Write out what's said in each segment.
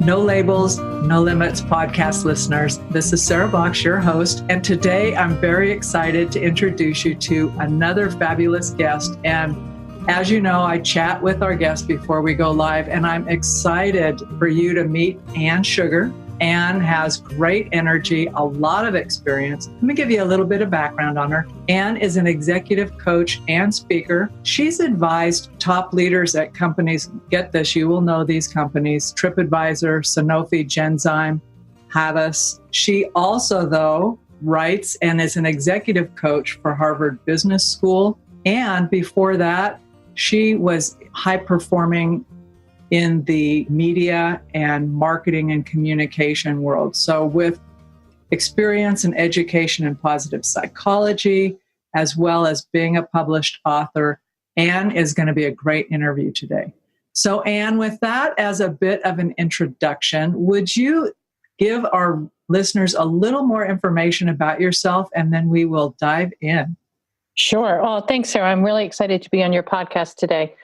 No Labels, No Limits podcast listeners. This is Sarah Box, your host. And today I'm very excited to introduce you to another fabulous guest. And as you know, I chat with our guests before we go live, and I'm excited for you to meet Ann Sugar. Ann has great energy, a lot of experience. Let me give you a little bit of background on her. Ann is an executive coach and speaker. She's advised top leaders at companies, get this, you will know these companies, TripAdvisor, Sanofi, Genzyme, Havas. She also, though, writes and is an executive coach for Harvard Business School. And before that, she was high performing in the media and marketing and communication world. So with experience in education and positive psychology, as well as being a published author, Ann is going to be a great interview today. So Ann, with that as a bit of an introduction, would you give our listeners a little more information about yourself, and then we will dive in? Sure. Well, thanks, Sarah. I'm really excited to be on your podcast today.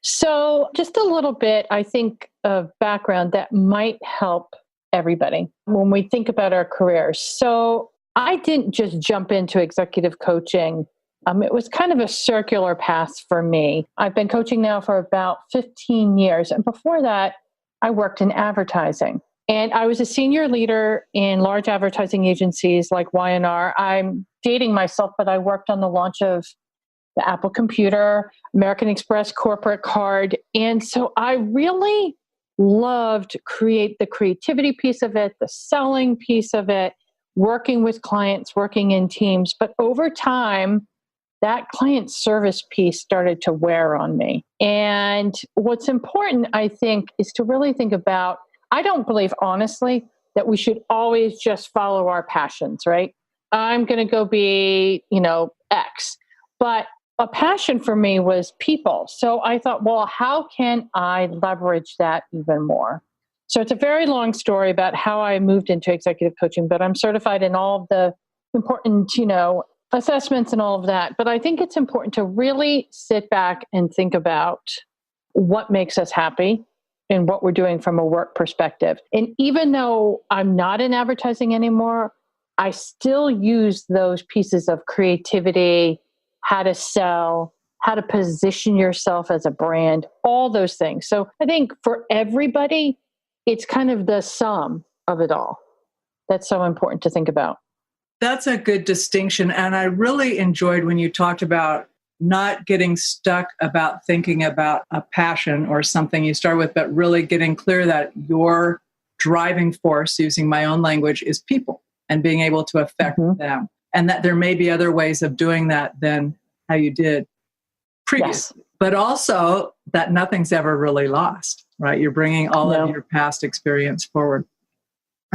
So just a little bit, I think, of background that might help everybody when we think about our careers. So I didn't just jump into executive coaching. It was kind of a circular path for me. I've been coaching now for about 15 years. And before that, I worked in advertising. And I was a senior leader in large advertising agencies like Y&R. I'm dating myself, but I worked on the launch of the Apple computer, American Express corporate card. And so I really loved the creativity piece of it, the selling piece of it, working with clients, working in teams. But over time, that client service piece started to wear on me. And what's important, I think, is to really think about, I don't believe, honestly, that we should always just follow our passions, right? I'm going to go be, X. But a passion for me was people. So I thought, well, how can I leverage that even more? So it's a very long story about how I moved into executive coaching, but I'm certified in all of the important, assessments and all of that. But I think it's important to really sit back and think about what makes us happy and what we're doing from a work perspective. And even though I'm not in advertising anymore, I still use those pieces of creativity, how to sell, how to position yourself as a brand, all those things. So I think for everybody, it's kind of the sum of it all. That's so important to think about. That's a good distinction. And I really enjoyed when you talked about not getting stuck about thinking about a passion or something you start with, but really getting clear that your driving force, using my own language, is people and being able to affect them. And that there may be other ways of doing that than how you did previously. Yes. But also that nothing's ever really lost, right? You're bringing all of your past experience forward.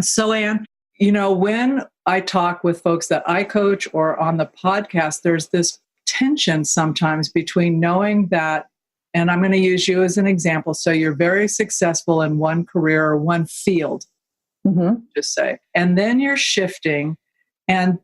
So Ann, when I talk with folks that I coach or on the podcast, there's this tension sometimes between knowing that, and I'm going to use you as an example. So you're very successful in one career or one field, just say, and then you're shifting. And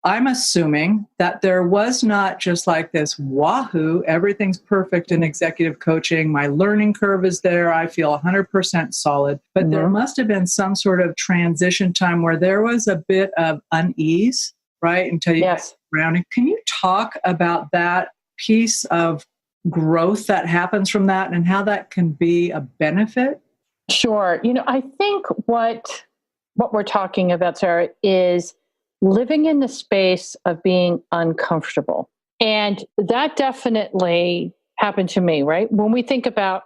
I'm assuming that there was not just like this, wahoo, everything's perfect in executive coaching. My learning curve is there. I feel 100% solid. But there must have been some sort of transition time where there was a bit of unease, right? Until you get grounding. Can you talk about that piece of growth that happens from that and how that can be a benefit? Sure. I think what we're talking about, Sarah, is living in the space of being uncomfortable. And that definitely happened to me, right? When we think about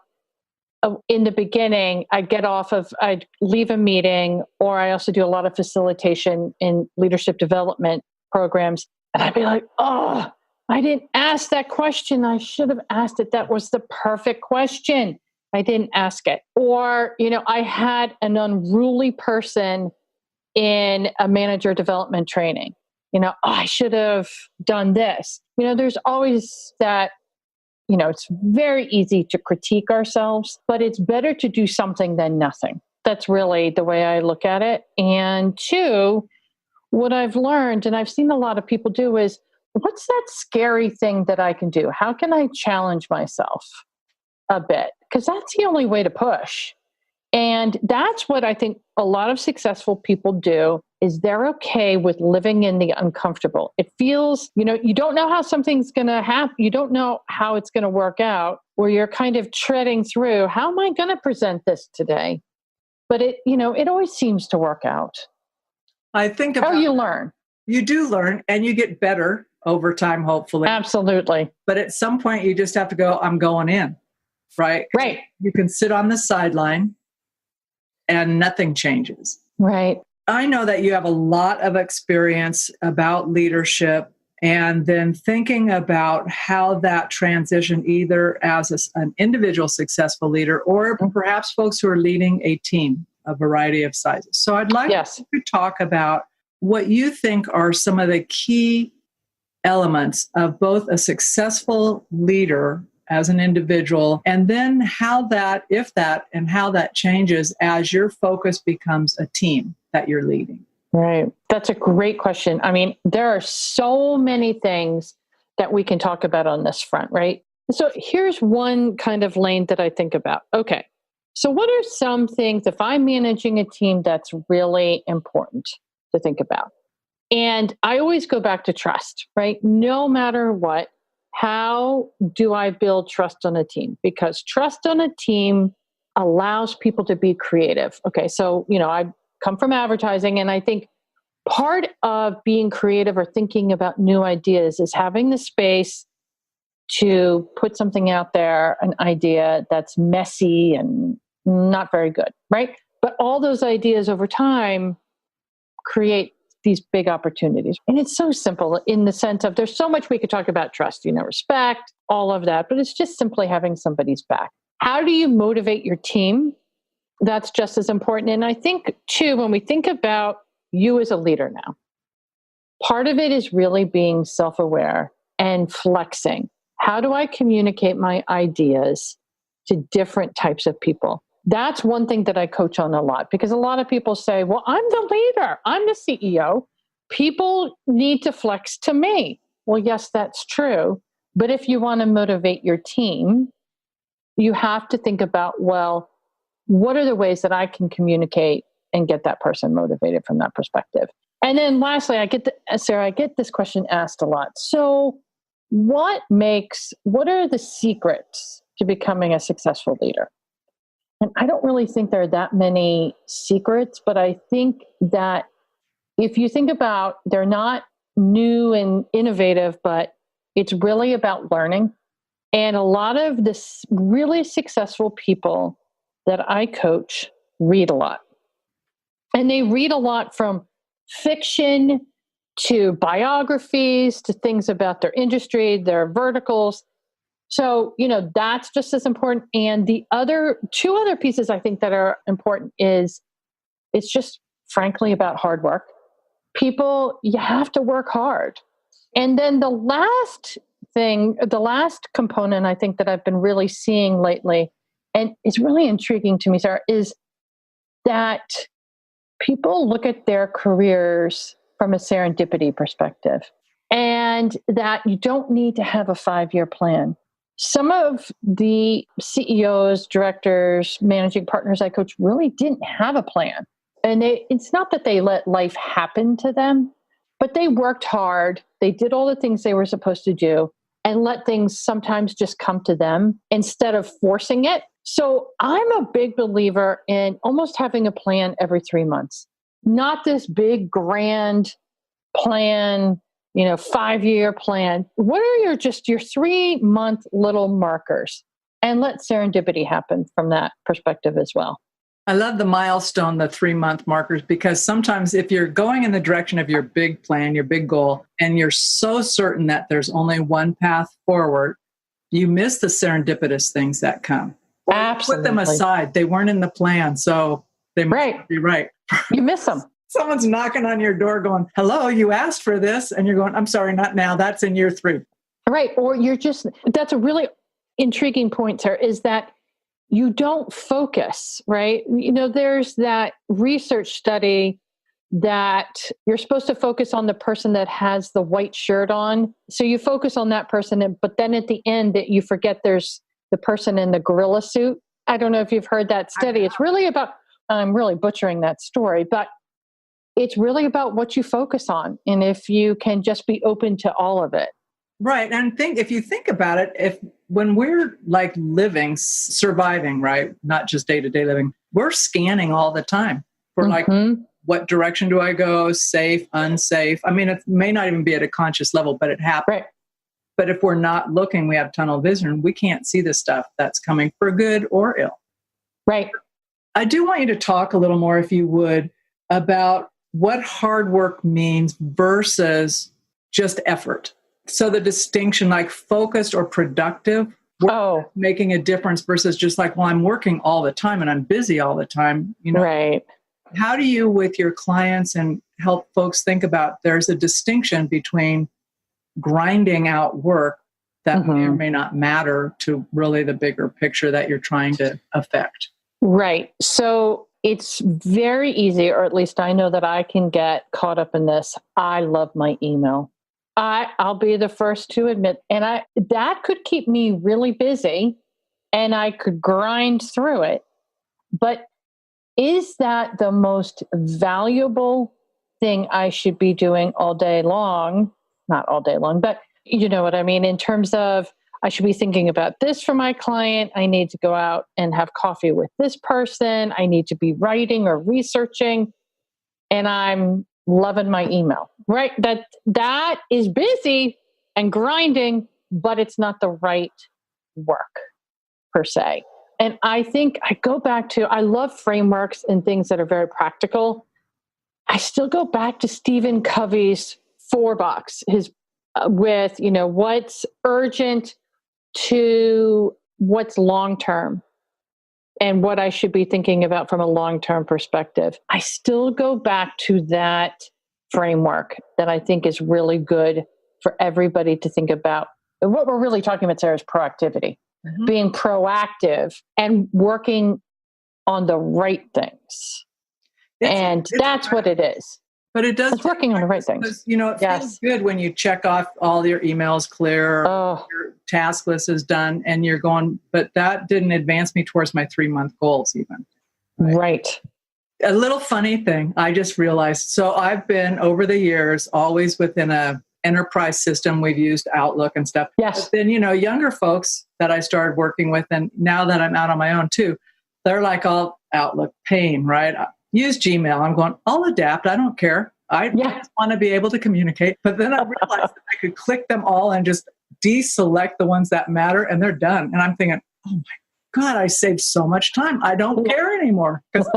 in the beginning, I'd leave a meeting, or I also do a lot of facilitation in leadership development programs. And I'd be like, oh, I didn't ask that question. I should have asked it. That was the perfect question. I didn't ask it. Or, I had an unruly person in a manager development training. I should have done this. There's always that, it's very easy to critique ourselves, but it's better to do something than nothing. That's really the way I look at it. And two, what I've learned, and I've seen a lot of people do, is what's that scary thing that I can do? How can I challenge myself a bit? Because that's the only way to push. And that's what I think a lot of successful people do is they're okay with living in the uncomfortable. It feels, you don't know how something's going to happen. You don't know how it's going to work out, where you're kind of treading through, how am I going to present this today? But it always seems to work out. I think about you learn. You do learn and you get better over time, hopefully. Absolutely. But at some point you just have to go, I'm going in, right? Right. You can sit on the sideline and nothing changes. Right. I know that you have a lot of experience about leadership and then thinking about how that transition either as an individual successful leader or perhaps folks who are leading a team, a variety of sizes. So I'd like to talk about what you think are some of the key elements of both a successful leader as an individual, and then how that changes as your focus becomes a team that you're leading. Right. That's a great question. I mean, there are so many things that we can talk about on this front, right? So here's one kind of lane that I think about. Okay. So what are some things, if I'm managing a team, that's really important to think about? And I always go back to trust, right? No matter what, how do I build trust on a team? Because trust on a team allows people to be creative. Okay, so, I come from advertising, and I think part of being creative or thinking about new ideas is having the space to put something out there, an idea that's messy and not very good, right? But all those ideas over time create these big opportunities. And it's so simple in the sense of there's so much we could talk about trust, respect, all of that, but it's just simply having somebody's back. How do you motivate your team? That's just as important. And I think too, when we think about you as a leader now, part of it is really being self-aware and flexing. How do I communicate my ideas to different types of people? That's one thing that I coach on a lot, because a lot of people say, well, I'm the leader, I'm the CEO. People need to flex to me. Well, yes, that's true. But if you want to motivate your team, you have to think about, well, what are the ways that I can communicate and get that person motivated from that perspective? And then lastly, Sarah, I get this question asked a lot. So what are the secrets to becoming a successful leader? And I don't really think there are that many secrets, but I think that if you think about, they're not new and innovative, but it's really about learning. And a lot of the really successful people that I coach read a lot. And they read a lot from fiction to biographies to things about their industry, their verticals. So, that's just as important. And the two other pieces I think that are important is it's just frankly about hard work. People, you have to work hard. And then the last component I think that I've been really seeing lately, and it's really intriguing to me, Sarah, is that people look at their careers from a serendipity perspective, and that you don't need to have a 5-year plan. Some of the CEOs, directors, managing partners I coach really didn't have a plan. And it's not that they let life happen to them, but they worked hard. They did all the things they were supposed to do and let things sometimes just come to them instead of forcing it. So I'm a big believer in almost having a plan every 3 months, not this big grand plan, 5-year plan. What are your 3-month little markers? And let serendipity happen from that perspective as well. I love the milestone, the 3-month markers, because sometimes if you're going in the direction of your big plan, your big goal, and you're so certain that there's only one path forward, you miss the serendipitous things that come. Absolutely. Put them aside. They weren't in the plan, so they must be right. You miss them. Someone's knocking on your door going, hello, you asked for this. And you're going, I'm sorry, not now. That's in year 3. Right. Or that's a really intriguing point, Sarah, is that you don't focus, right? There's that research study that you're supposed to focus on the person that has the white shirt on. So you focus on that person, but then at the end you forget there's the person in the gorilla suit. I don't know if you've heard that study. It's really about, I'm really butchering that story, but it's really about what you focus on. And if you can just be open to all of it. Right. And if you think about it, if when we're like living, surviving, right, not just day-to-day living, we're scanning all the time for like, what direction do I go? Safe, unsafe. I mean, it may not even be at a conscious level, but it happens. Right. But if we're not looking, we have tunnel vision. We can't see the stuff that's coming for good or ill. Right. I do want you to talk a little more, if you would, about what hard work means versus just effort. So the distinction, like focused or productive, making a difference versus just like, well, I'm working all the time and I'm busy all the time. You know, right. How do you, with your clients, and help folks think about there's a distinction between grinding out work that may or may not matter to really the bigger picture that you're trying to affect? Right. So it's very easy, or at least I know that I can get caught up in this. I love my email. I'll be the first to admit, and that could keep me really busy and I could grind through it. But is that the most valuable thing I should be doing all day long? Not all day long, but you know what I mean? In terms of, I should be thinking about this for my client. I need to go out and have coffee with this person. I need to be writing or researching. And I'm loving my email, right? That is busy and grinding, but it's not the right work per se. And I think I go back to, I love frameworks and things that are very practical. I still go back to Stephen Covey's 4-box, his with, you know, what's urgent to what's long-term and what I should be thinking about from a long-term perspective. I still go back to that framework that I think is really good for everybody to think about. And what we're really talking about, Sarah, is proactivity, being proactive and working on the right things. That's what it is. But it does. It's working on the right things. Because, you know, it feels good when you check off all your emails clear, your task list is done, and you're going, but that didn't advance me towards my 3-month goals even. Right. A little funny thing I just realized. So I've been, over the years, always within a enterprise system. We've used Outlook and stuff. Yes. But then, you know, younger folks that I started working with, and now that I'm out on my own too, they're like all Outlook pain, right? Use Gmail. I'm going, I'll adapt. I don't care. I just want to be able to communicate. But then I realized that I could click them all and just deselect the ones that matter, and they're done. And I'm thinking, oh my God, I saved so much time. I don't care anymore because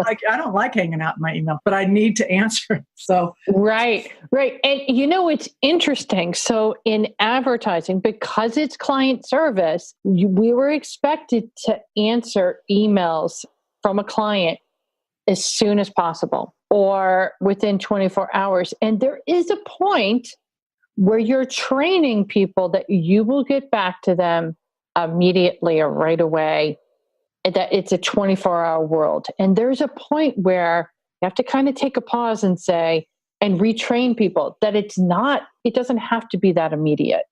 I don't like hanging out in my email, but I need to answer it. So right. And you know, it's interesting. So in advertising, because it's client service, we were expected to answer emails from a client as soon as possible or within 24 hours. And there is a point where you're training people that you will get back to them immediately or right away, that it's a 24-hour world. And there's a point where you have to kind of take a pause and say, and retrain people that it doesn't have to be that immediate.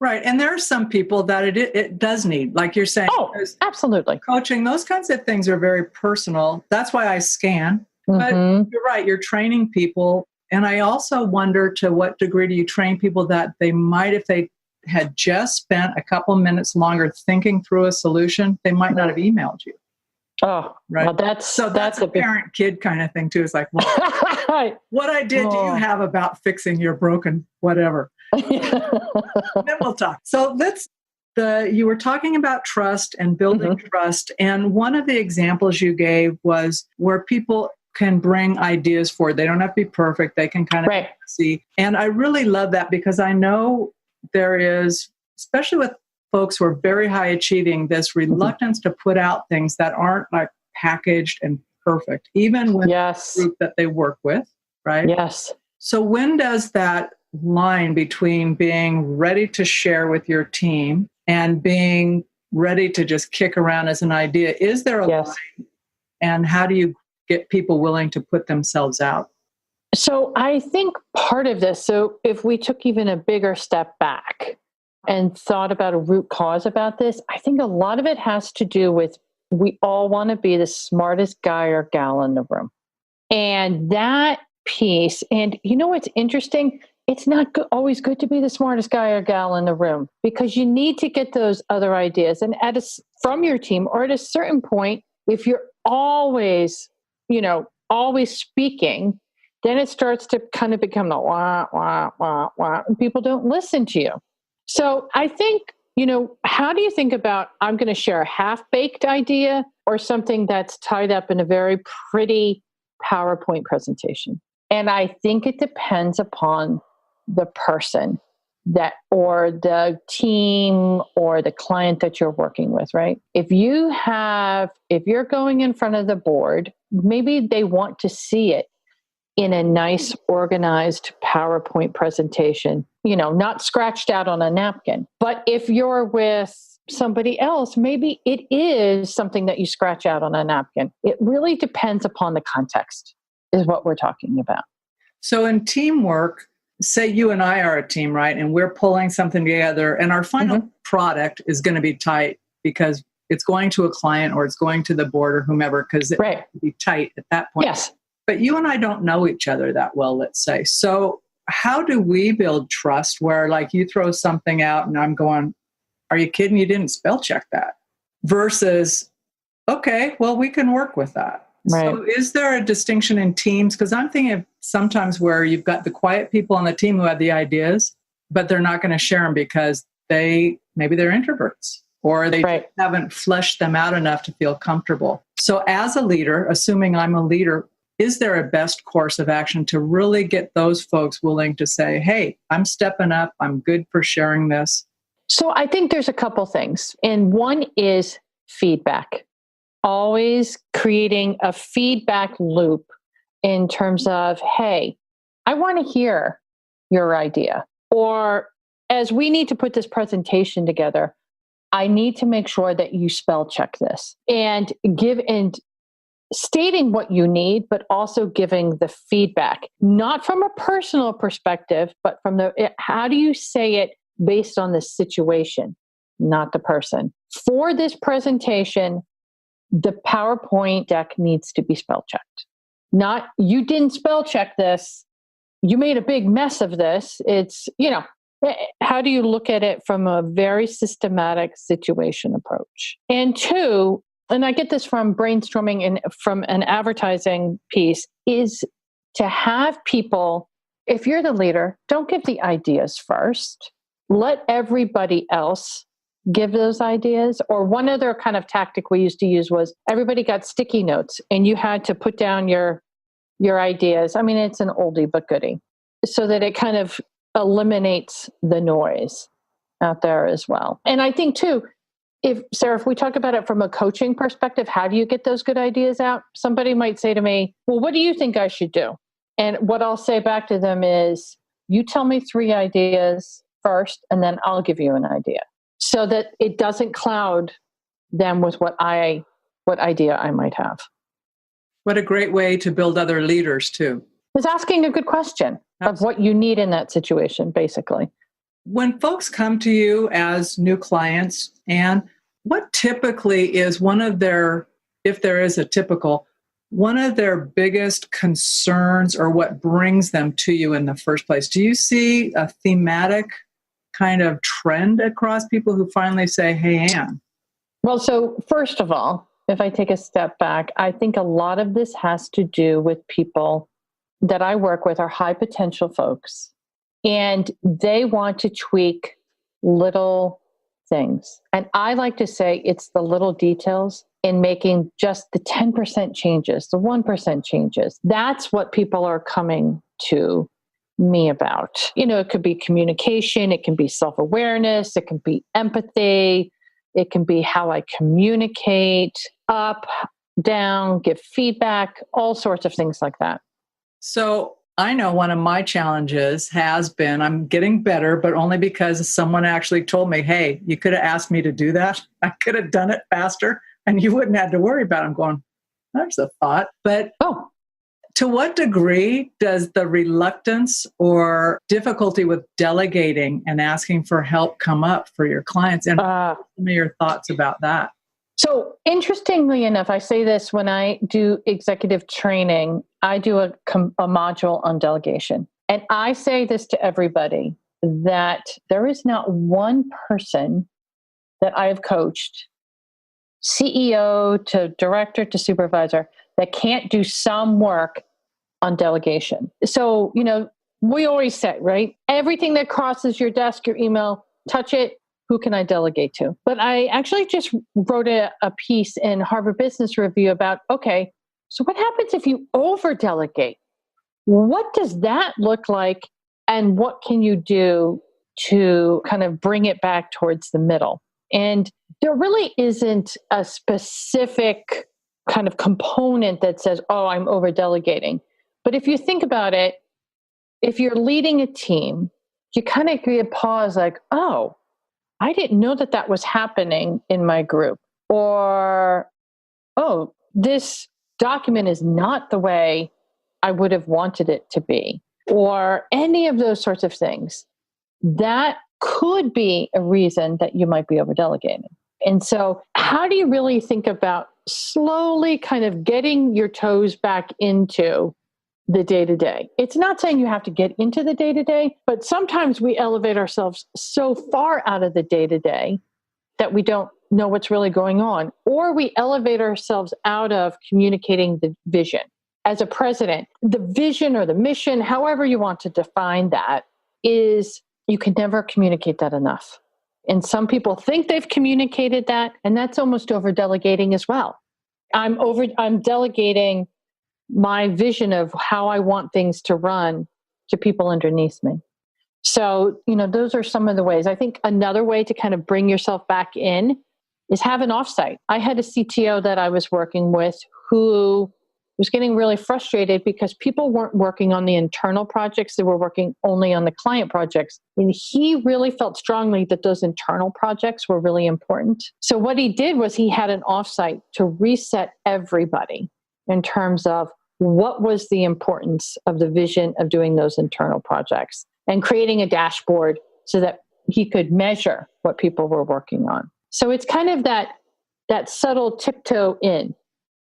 Right. And there are some people that it does need, like you're saying. Oh, absolutely. Coaching, those kinds of things are very personal. That's why I scan. But you're right, you're training people. And I also wonder, to what degree do you train people that they might, if they had just spent a couple minutes longer thinking through a solution, they might not have emailed you. Oh, right. Well, that's a parent-kid kind of thing too. It's like, well, what I did do you have about fixing your broken whatever? Then we'll talk. So you were talking about trust and building trust. And one of the examples you gave was where people can bring ideas forward. They don't have to be perfect. They can kind of see. And I really love that, because I know there is, especially with folks who are very high achieving, this reluctance to put out things that aren't like packaged and perfect, even with the group that they work with, right? Yes. So when does that line between being ready to share with your team and being ready to just kick around as an idea, is there a line? And how do you get people willing to put themselves out? So I think part of this, so if we took even a bigger step back and thought about a root cause about this, I think a lot of it has to do with we all want to be the smartest guy or gal in the room. And that piece, and you know what's interesting? It's not always good to be the smartest guy or gal in the room, because you need to get those other ideas. And from your team, or at a certain point, if you're always, always speaking, then it starts to kind of become the wah, wah, wah, wah, and people don't listen to you. So I think, how do you think about, I'm going to share a half-baked idea or something that's tied up in a very pretty PowerPoint presentation? And I think it depends upon the person or the team or the client that you're working with, right? If you're going in front of the board, maybe they want to see it in a nice, organized PowerPoint presentation, not scratched out on a napkin. But if you're with somebody else, maybe it is something that you scratch out on a napkin. It really depends upon the context, is what we're talking about. So in teamwork, say you and I are a team, right? And we're pulling something together, and our final product is going to be tight because it's going to a client or it's going to the board or whomever, because it will be tight at that point. Yes. But you and I don't know each other that well, let's say. So how do we build trust where, like, you throw something out and I'm going, are you kidding? You didn't spell check that. Versus, okay, well, we can work with that. Right. So is there a distinction in teams? Because I'm thinking of sometimes where you've got the quiet people on the team who have the ideas, but they're not going to share them because maybe they're introverts or they haven't fleshed them out enough to feel comfortable. So as a leader, assuming I'm a leader, is there a best course of action to really get those folks willing to say, hey, I'm stepping up, I'm good for sharing this? So I think there's a couple things. And one is feedback. Always creating a feedback loop in terms of, hey, I want to hear your idea. Or as we need to put this presentation together, I need to make sure that you spell check this and stating what you need, but also giving the feedback, not from a personal perspective, but from how do you say it based on the situation, not the person. For this presentation, the PowerPoint deck needs to be spell checked. Not, you didn't spell check this, you made a big mess of this. It's, how do you look at it from a very systematic situation approach? And two, and I get this from brainstorming and from an advertising piece, is to have people, if you're the leader, don't give the ideas first. Let everybody else give those ideas. Or one other kind of tactic we used to use was everybody got sticky notes and you had to put down your ideas. I mean, it's an oldie but goodie, so that it kind of eliminates the noise out there as well. And I think too, Sarah, if we talk about it from a coaching perspective, how do you get those good ideas out? Somebody might say to me, well, what do you think I should do? And what I'll say back to them is, you tell me 3 ideas first, and then I'll give you an idea, so that it doesn't cloud them with what idea I might have. What a great way to build other leaders too. It's asking a good question of what you need in that situation, basically. When folks come to you as new clients, and what typically is one of their, if there is a typical, one of their biggest concerns or what brings them to you in the first place? Do you see a thematic kind of trend across people who finally say, hey, Ann? Well, so first of all, if I take a step back, I think a lot of this has to do with people that I work with are high potential folks, and they want to tweak little things. And I like to say it's the little details in making just the 10% changes, the 1% changes. That's what people are coming to me about. It could be communication, it can be self-awareness, it can be empathy, it can be how I communicate, up, down, give feedback, all sorts of things like that. So I know one of my challenges has been, I'm getting better, but only because someone actually told me, hey, you could have asked me to do that. I could have done it faster and you wouldn't have to worry about it. I'm going, that's a thought. But to what degree does the reluctance or difficulty with delegating and asking for help come up for your clients? And some of your thoughts about that? So interestingly enough, I say this when I do executive training, I do a module on delegation. And I say this to everybody that there is not one person that I have coached, CEO to director to supervisor, that can't do some work on delegation. So, we always say, right? Everything that crosses your desk, your email, touch it. Who can I delegate to? But I actually just wrote a piece in Harvard Business Review about, okay, so what happens if you over delegate? What does that look like? And what can you do to kind of bring it back towards the middle? And there really isn't a specific kind of component that says, oh, I'm over delegating. But if you think about it, if you're leading a team, you kind of get a pause like, oh, I didn't know that that was happening in my group. Or, oh, this document is not the way I would have wanted it to be. Or any of those sorts of things. That could be a reason that you might be over delegating. And so, how do you really think about slowly kind of getting your toes back into the day-to-day? It's not saying you have to get into the day-to-day, but sometimes we elevate ourselves so far out of the day-to-day that we don't know what's really going on, or we elevate ourselves out of communicating the vision. As a president, the vision or the mission, however you want to define that, is you can never communicate that enough. And some people think they've communicated that, and that's almost over delegating as well. I'm delegating my vision of how I want things to run to people underneath me. So, those are some of the ways. I think another way to kind of bring yourself back in is have an offsite. I had a CTO that I was working with who was getting really frustrated because people weren't working on the internal projects. They were working only on the client projects. And he really felt strongly that those internal projects were really important. So what he did was he had an offsite to reset everybody in terms of what was the importance of the vision of doing those internal projects and creating a dashboard so that he could measure what people were working on. So it's kind of that subtle tiptoe in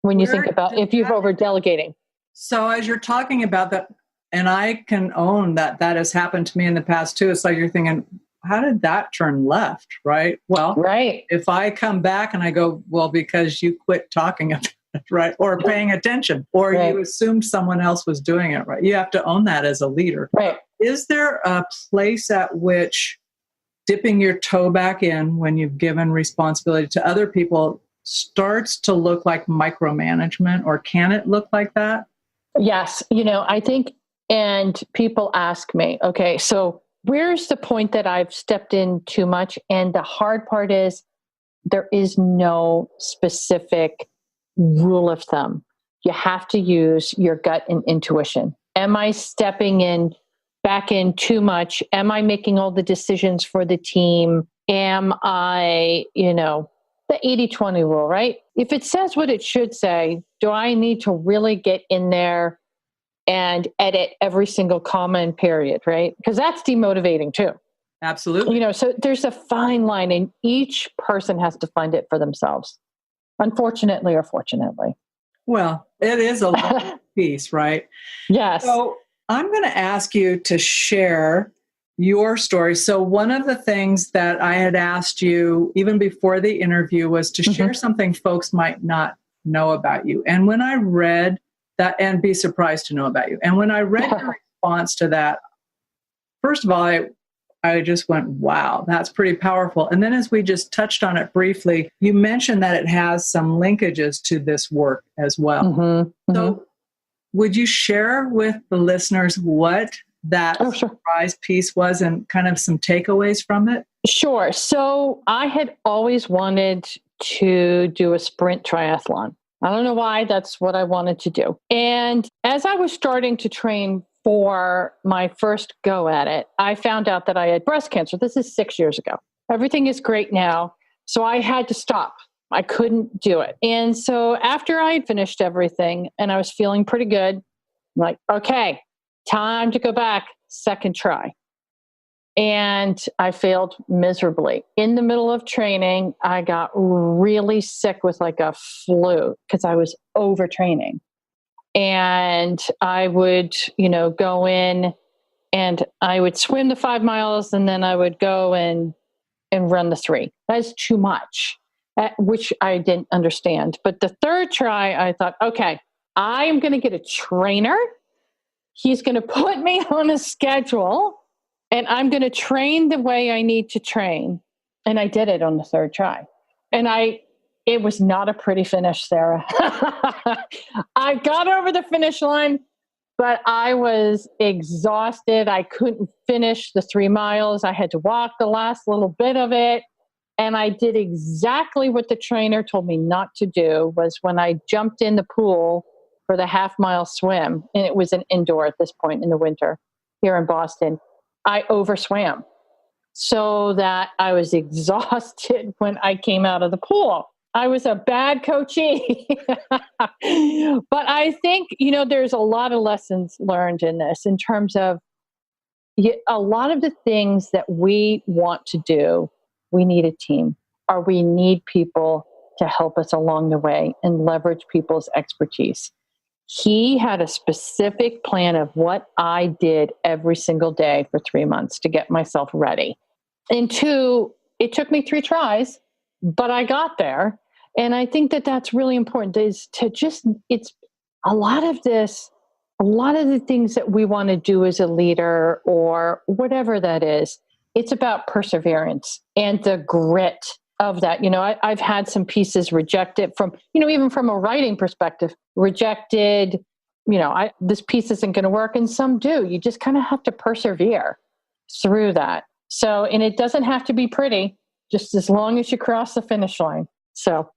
when you think about if you're over delegating. So as you're talking about that, and I can own that has happened to me in the past too. It's like you're thinking, how did that turn left? Right. Well, right. If I come back and I go, well, because you quit talking about it, right? Or paying attention, or right. You assumed someone else was doing it, right? You have to own that as a leader. Right. Is there a place at which dipping your toe back in when you've given responsibility to other people starts to look like micromanagement, or can it look like that? Yes. I think, and people ask me, okay, so where's the point that I've stepped in too much? And the hard part is there is no specific rule of thumb. You have to use your gut and intuition. Am I stepping in back in too much? Am I making all the decisions for the team? Am I, the 80-20 rule, right? If it says what it should say, do I need to really get in there and edit every single comma and period, right? Because that's demotivating too. Absolutely. So there's a fine line, and each person has to find it for themselves, unfortunately or fortunately. Well, it is a long piece, right? Yes. So I'm going to ask you to share your story. So one of the things that I had asked you even before the interview was to share something folks might not know about you. And when I read that, and be surprised to know about you. And when I read your response to that, first of all, I just went, wow, that's pretty powerful. And then as we just touched on it briefly, you mentioned that it has some linkages to this work as well. So would you share with the listeners what that surprise piece was and kind of some takeaways from it? Sure. So I had always wanted to do a sprint triathlon. I don't know why, that's what I wanted to do. And as I was starting to train for my first go at it, I found out that I had breast cancer. This is 6 years ago. Everything is great now. So I had to stop. I couldn't do it. And so after I had finished everything and I was feeling pretty good, I'm like, okay, time to go back, second try. And I failed miserably. In the middle of training, I got really sick with like a flu because I was overtraining. And I would, go in and I would swim the 5 miles and then I would go and run the 3. That's too much, which I didn't understand. But the third try, I thought, okay, I'm going to get a trainer. He's going to put me on a schedule and I'm going to train the way I need to train. And I did it on the third try. And it was not a pretty finish, Sarah. I got over the finish line, but I was exhausted. I couldn't finish the 3 miles. I had to walk the last little bit of it. And I did exactly what the trainer told me not to do. Was when I jumped in the pool for the half-mile swim, and it was an indoor at this point in the winter here in Boston, I overswam so that I was exhausted when I came out of the pool. I was a bad coachee. But I think, there's a lot of lessons learned in this in terms of a lot of the things that we want to do, we need a team, or we need people to help us along the way and leverage people's expertise. He had a specific plan of what I did every single day for 3 months to get myself ready. And 2, it took me 3 tries, but I got there. And I think that that's really important, is to it's a lot of the things that we want to do as a leader or whatever that is. It's about perseverance and the grit of that. I've had some pieces rejected from, even from a writing perspective, rejected, this piece isn't going to work. And some do. You just kind of have to persevere through that. So, and it doesn't have to be pretty, just as long as you cross the finish line. So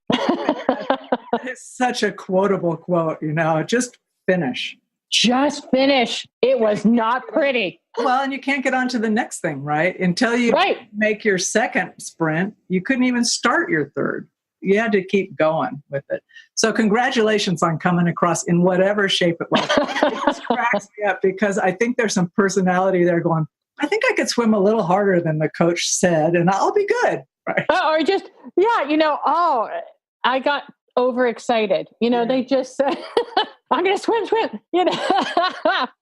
it's such a quotable quote, just finish. Just finish. It was not pretty. Well, and you can't get on to the next thing, right? Until you make your second sprint, you couldn't even start your third. You had to keep going with it. So congratulations on coming across in whatever shape it was. It just cracks me up because I think there's some personality there going, I think I could swim a little harder than the coach said, and I'll be good. Right. Or just, I got overexcited. They just said, I'm going to swim.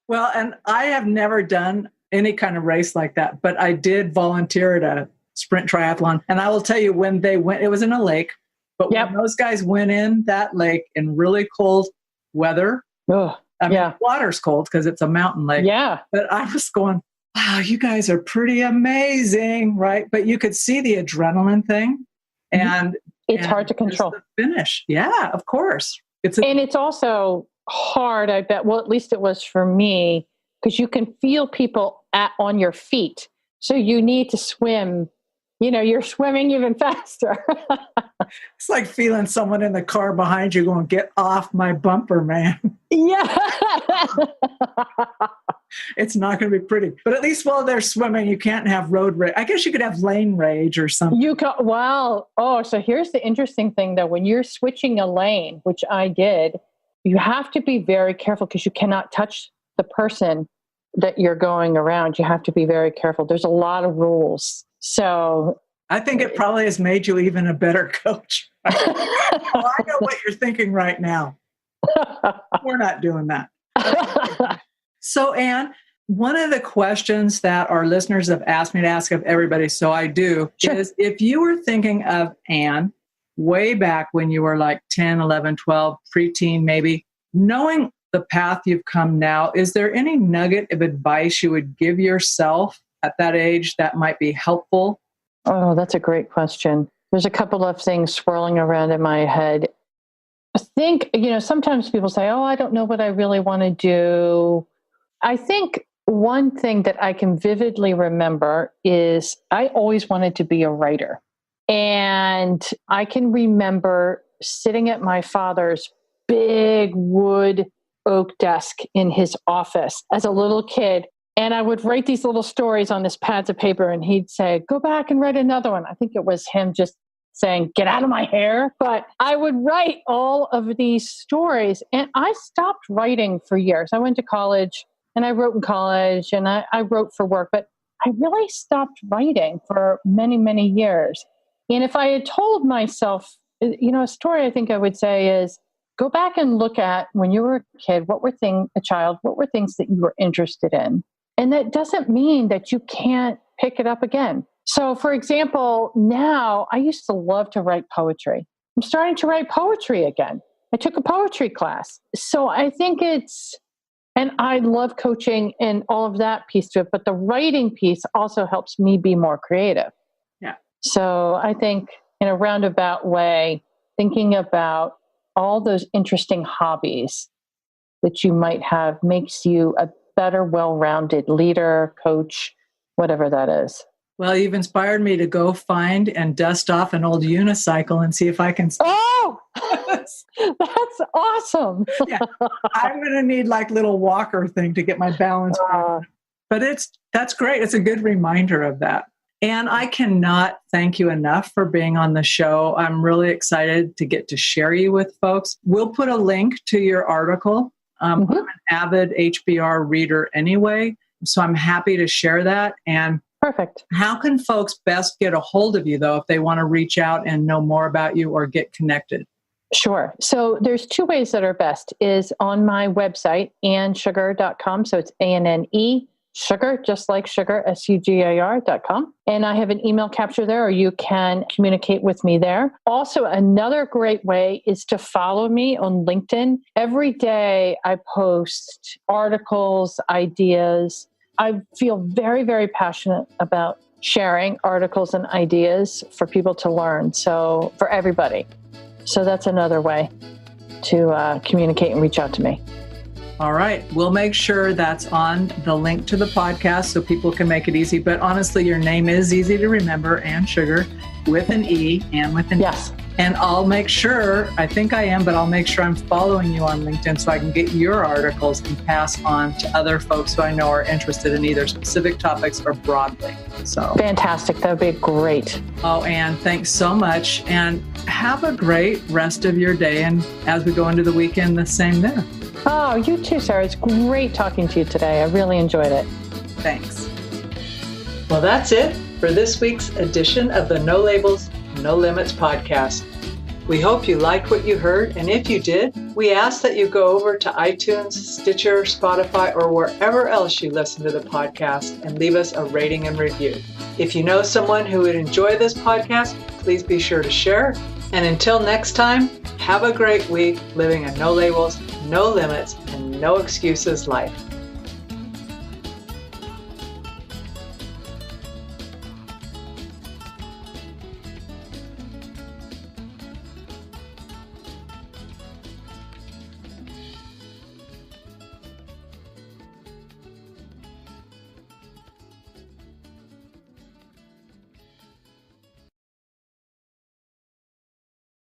Well, and I have never done any kind of race like that, but I did volunteer at a sprint triathlon. And I will tell you, when they went, it was in a lake, but when those guys went in that lake in really cold weather, water's cold because it's a mountain lake. Yeah. But I was going, wow, you guys are pretty amazing, right? But you could see the adrenaline thing. And it's hard to control. The finish. Yeah, of course. And it's also hard, I bet. Well, at least it was for me, because you can feel people on your feet. So you need to swim. You're swimming even faster. It's like feeling someone in the car behind you going, get off my bumper, man. Yeah. It's not going to be pretty. But at least while they're swimming, you can't have road rage. I guess you could have lane rage or something. So here's the interesting thing, though. When you're switching a lane, which I did, you have to be very careful because you cannot touch the person that you're going around. You have to be very careful. There's a lot of rules. So I think it probably has made you even a better coach. I know what you're thinking right now. We're not doing that. So, Ann, one of the questions that our listeners have asked me to ask of everybody, so I do, is if you were thinking of Ann way back when you were like 10, 11, 12, preteen maybe, knowing the path you've come now, is there any nugget of advice you would give yourself at that age that might be helpful? Oh, that's a great question. There's a couple of things swirling around in my head. I think, sometimes people say, oh, I don't know what I really want to do. I think one thing that I can vividly remember is I always wanted to be a writer. And I can remember sitting at my father's big wood oak desk in his office as a little kid. And I would write these little stories on this pads of paper, and he'd say, go back and write another one. I think it was him just saying, get out of my hair. But I would write all of these stories, and I stopped writing for years. I went to college, and I wrote in college, and I wrote for work, but I really stopped writing for many, many years. And if I had told myself, a story I think I would say is go back and look at when you were a kid, what were things that you were interested in? And that doesn't mean that you can't pick it up again. So for example, now I used to love to write poetry. I'm starting to write poetry again. I took a poetry class. So I think and I love coaching and all of that piece to it, but the writing piece also helps me be more creative. Yeah. So I think in a roundabout way, thinking about all those interesting hobbies that you might have makes you a better, well-rounded leader, coach, whatever that is. Well, you've inspired me to go find and dust off an old unicycle and see if I can. Oh, that's awesome. Yeah, I'm going to need like little walker thing to get my balance. But that's great. It's a good reminder of that. And I cannot thank you enough for being on the show. I'm really excited to get to share you with folks. We'll put a link to your article. I'm an avid HBR reader anyway, so I'm happy to share that. And perfect. How can folks best get a hold of you, though, if they want to reach out and know more about you or get connected? Sure. So there's two ways that are best is on my website, AnneSugar.com. So it's ANNE, sugar, just like sugar, SUGAR.com. And I have an email capture there, or you can communicate with me there. Also, another great way is to follow me on LinkedIn. Every day I post articles, ideas. I feel very, very passionate about sharing articles and ideas for people to learn. So for everybody. So that's another way to communicate and reach out to me. All right. We'll make sure that's on the link to the podcast so people can make it easy. But honestly, your name is easy to remember, Anne Sugar, with an E and with an yes. E. And I'll make sure, I think I am, but I'll make sure I'm following you on LinkedIn so I can get your articles and pass on to other folks who I know are interested in either specific topics or broadly. So fantastic. That would be great. Oh, Anne, thanks so much. And have a great rest of your day. And as we go into the weekend, the same there. Oh, you too, Sarah. It's great talking to you today. I really enjoyed it. Thanks. Well, that's it for this week's edition of the No Labels, No Limits podcast. We hope you liked what you heard, and if you did, we ask that you go over to iTunes, Stitcher, Spotify, or wherever else you listen to the podcast and leave us a rating and review. If you know someone who would enjoy this podcast, please be sure to share. And until next time, have a great week living a no labels, no limits, and no excuses life.